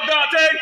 DONTAE.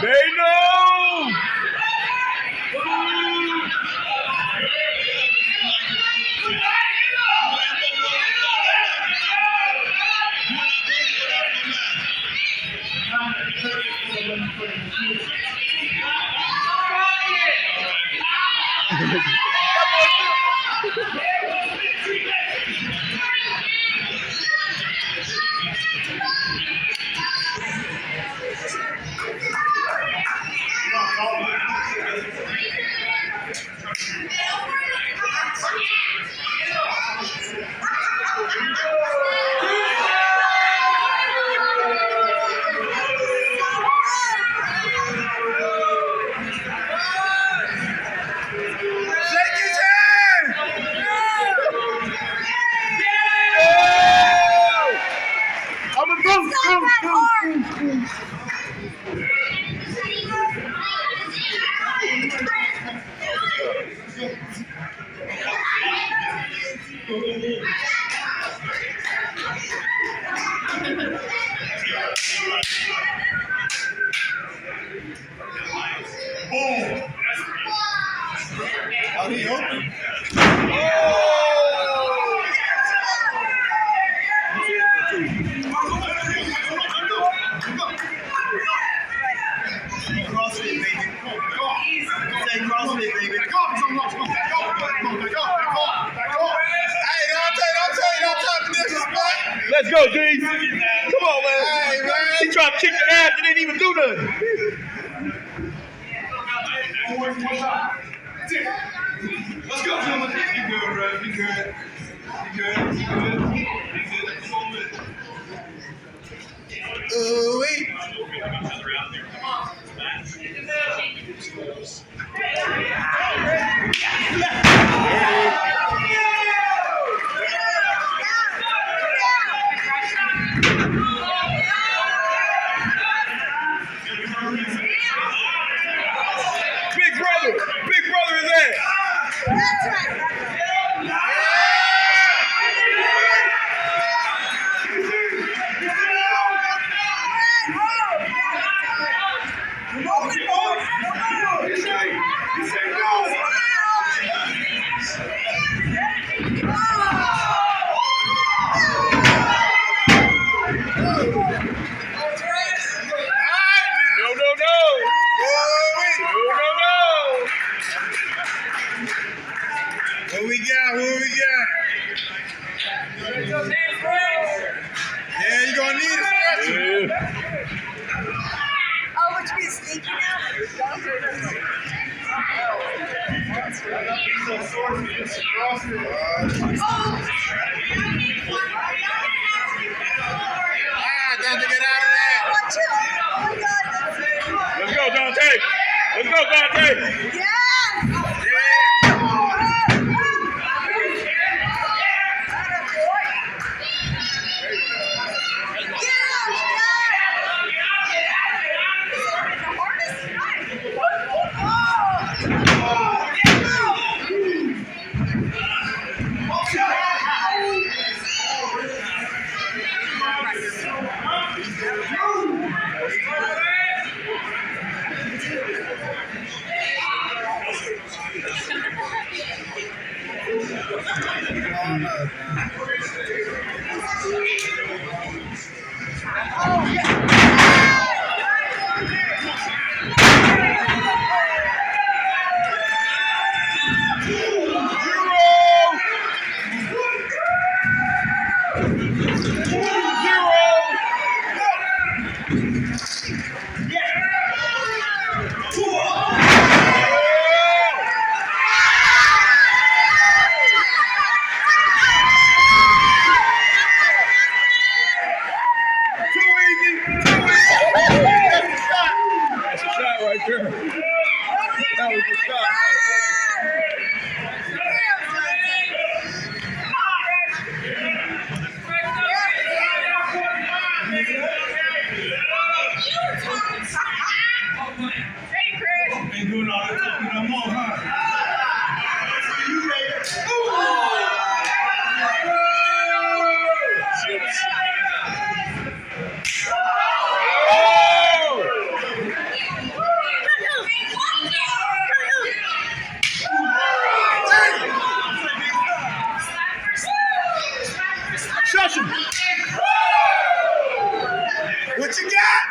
They know! Let's go, G. Come on, man. Hey, man. He tried to kick your ass and didn't even do nothing. Let's go, gentlemen. Be good, bro. Be good. Be good. Be good. Be good. Come on with it. Ooh-wee. Big brother is that. That's right. What we got? Yeah, you're gonna need a stretcher. Oh, which means sneaky now? Dante, get out of there. Let's go, Dante. Let's go, Dante. What you got?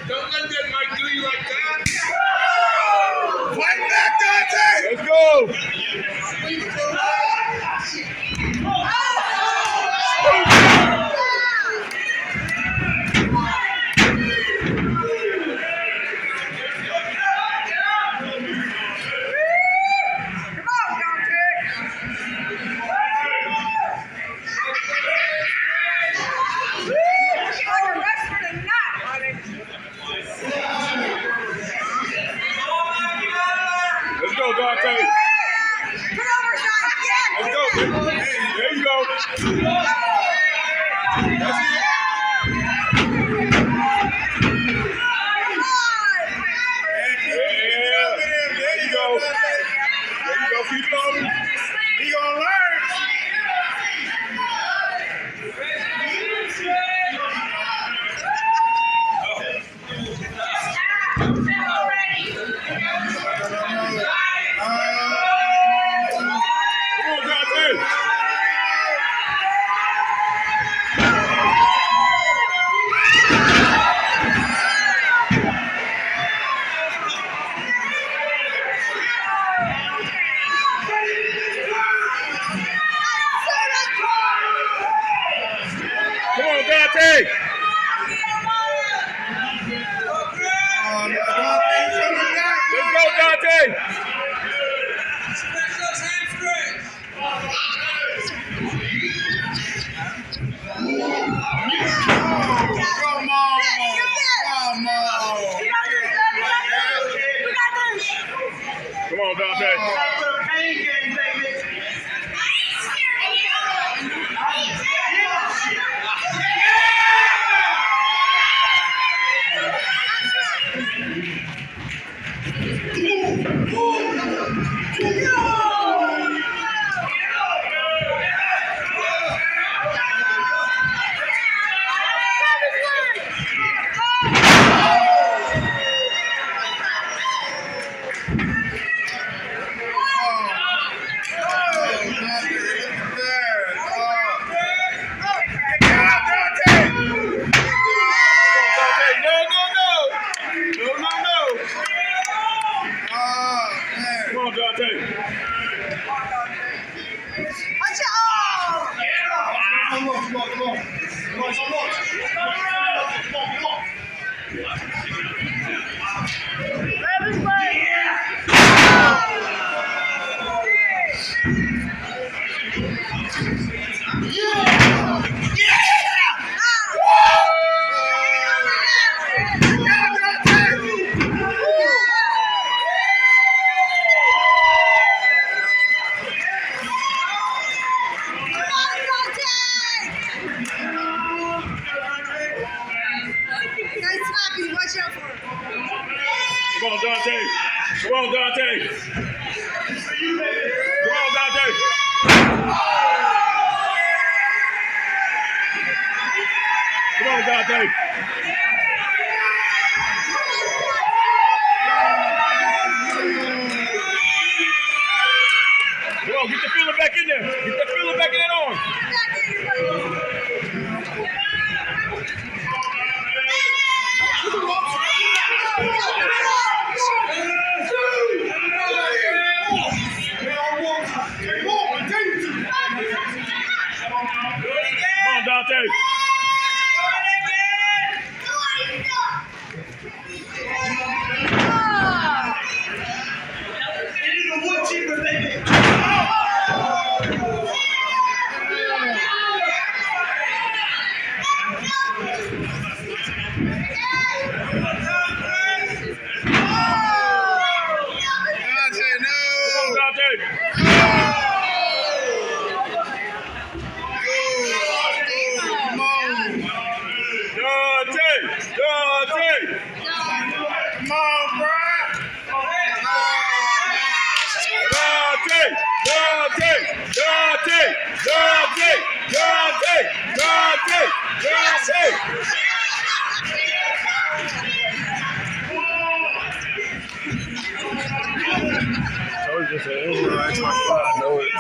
Don't let that Mike do you like that. Fight back, Dante! Let's go! Dante. Let's go. There you go. That's it. Yeah. There you go. There you go. Keep going. He gonna learn. Dante! Let's go, Dante! Come on! Come on, Dante! Dante. Come on, Dante. Come on, Dante. Come on, Dante. Come on, get the feeler back in there. Get that feeler back in that arm. Come on, Dante. Woodchipper, baby. I know it.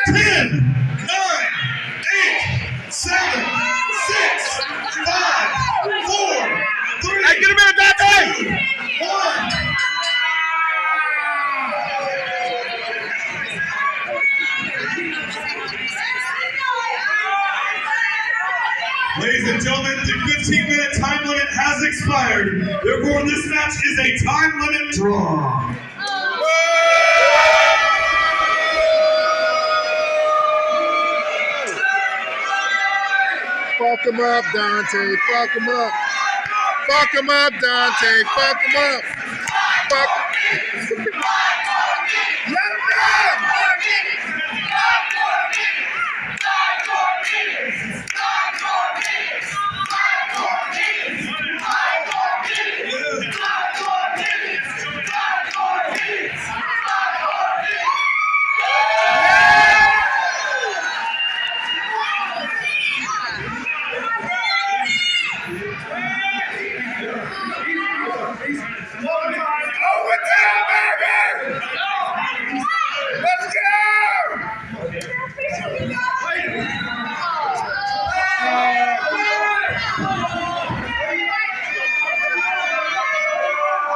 10, 9, 8, 7, 6, 5, 4, 3, Hey, get him in, Dante! 2, 1. Ladies and gentlemen, the 15-minute time limit has expired. Therefore, this match is a time limit draw. Fuck him up, Dante. Fuck him up. Fuck him up, Dante. Fuck him up. Fuck him